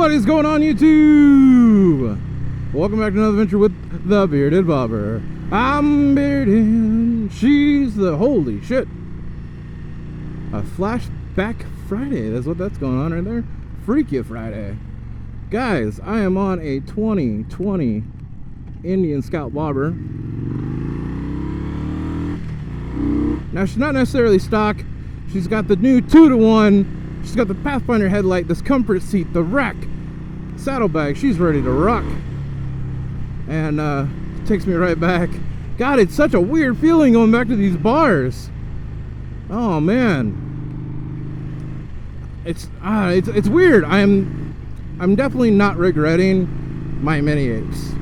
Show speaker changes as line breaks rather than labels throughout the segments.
What is going on, YouTube? Welcome back to another adventure with the Bearded Bobber. I'm bearded, she's the holy shit. A flashback Friday, that's what that's going on right there. Freaky Friday. Guys, I am on a 2020 Indian Scout Bobber. Now, she's not necessarily stock. She's got the new 2-to-1. She's got the Pathfinder headlight, this comfort seat, the rack, saddlebag. She's ready to rock. And takes me right back. God, it's such a weird feeling going back to these bars. Oh man, it's weird. I'm definitely not regretting my mini apes.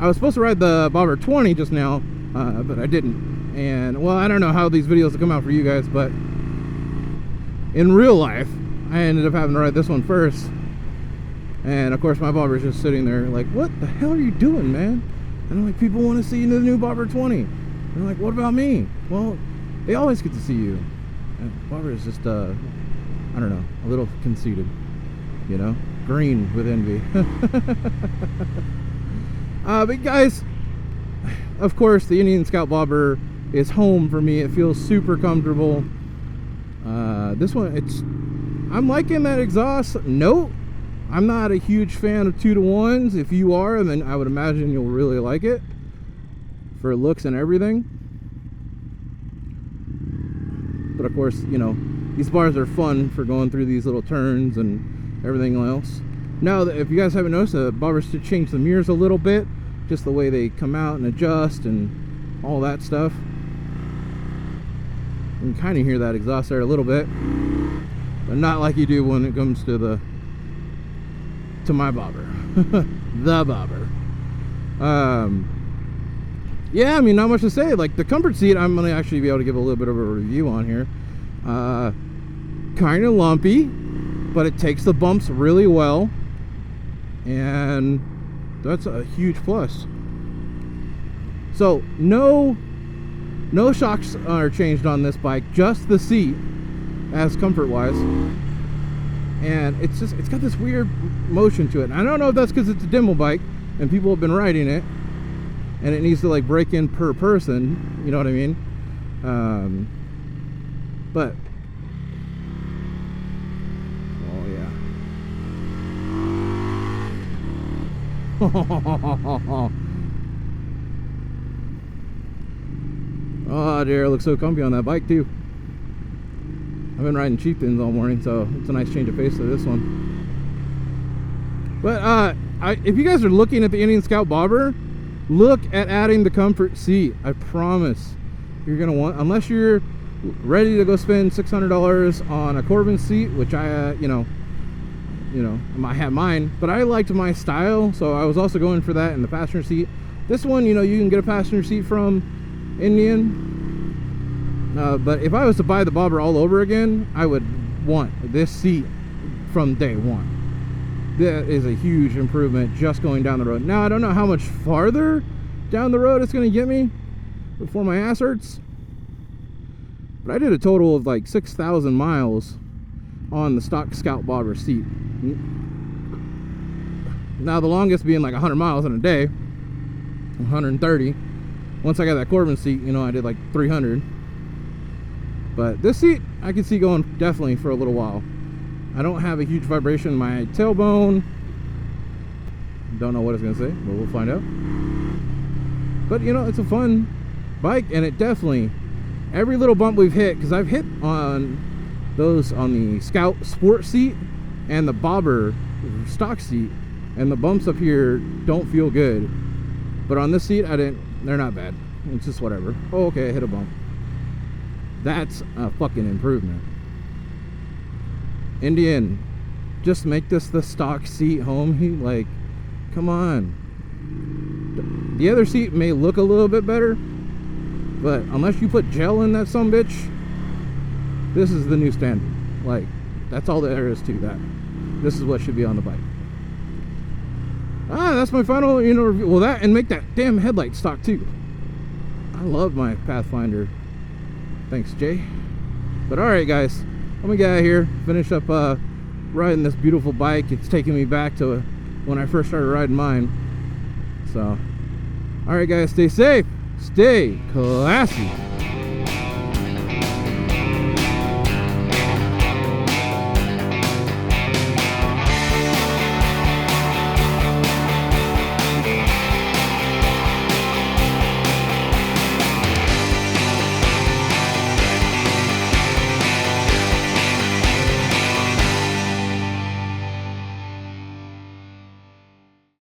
I was supposed to ride the Bobber 20 just now, but I didn't. And well, I don't know how these videos will come out for you guys, but in real life, I ended up having to ride this one first. And of course, my Bobber's just sitting there like, what the hell are you doing, man? And I'm like, people want to see the new Bobber 20. And they're like, what about me? Well, they always get to see you. And Bobber is just, I don't know, a little conceited, you know? Green with envy. But guys, of course, the Indian Scout Bobber is home for me. It feels super comfortable. This one, I'm liking that exhaust note. I'm not a huge fan of 2-to-1s. If you are, then I would imagine you'll really like it for looks and everything. But of course, you know, these bars are fun for going through these little turns and everything else. Now, if you guys haven't noticed, the Bobbers did change the mirrors a little bit, just the way they come out and adjust and all that stuff. You can kind of hear that exhaust there a little bit, but not like you do when it comes to my Bobber. The Bobber. Yeah, I mean, not much to say. Like the comfort seat, I'm gonna actually be able to give a little bit of a review on here. Kind of lumpy, but it takes the bumps really well, and that's a huge plus. So no shocks are changed on this bike, just the seat as comfort wise. And it's got this weird motion to it. And I don't know if that's because it's a demo bike and people have been riding it and it needs to like break in per person, you know what I mean? But oh yeah. Oh dear, it looks so comfy on that bike too. I've been riding Chieftains all morning, so it's a nice change of pace to this one. But if you guys are looking at the Indian Scout Bobber, look at adding the comfort seat. I promise you're gonna want, unless you're ready to go spend $600 on a Corbin seat, which I you know I have mine, but I liked my style, so I was also going for that in the passenger seat. This one, you know, you can get a passenger seat from Indian. But if I was to buy the Bobber all over again, I would want this seat from day one. That is a huge improvement just going down the road. Now, I don't know how much farther down the road it's going to get me before my ass hurts. But I did a total of like 6,000 miles on the stock Scout Bobber seat. Now, the longest being like 100 miles in a day, 130. Once I got that Corbin seat, you know, I did like 300. But this seat, I can see going definitely for a little while. I don't have a huge vibration in my tailbone. Don't know what it's going to say, but we'll find out. But, you know, it's a fun bike, and it definitely, every little bump we've hit, because I've hit on those on the Scout Sport seat and the Bobber stock seat, and the bumps up here don't feel good. But on this seat, they're not bad. It's just whatever. Oh, okay, I hit a bump. That's a fucking improvement. Indian, just make this the stock seat, homie. Like, come on. The other seat may look a little bit better, but unless you put gel in that sumbitch, this is the new standard. Like, that's all there is to that. This is what should be on the bike. That's my final, you know, review. Well, that, and make that damn headlight stock too. I love my Pathfinder. Thanks, Jay. But alright, guys, let me get out of here, finish up riding this beautiful bike. It's taking me back to when I first started riding mine. So, alright guys, stay safe, stay classy.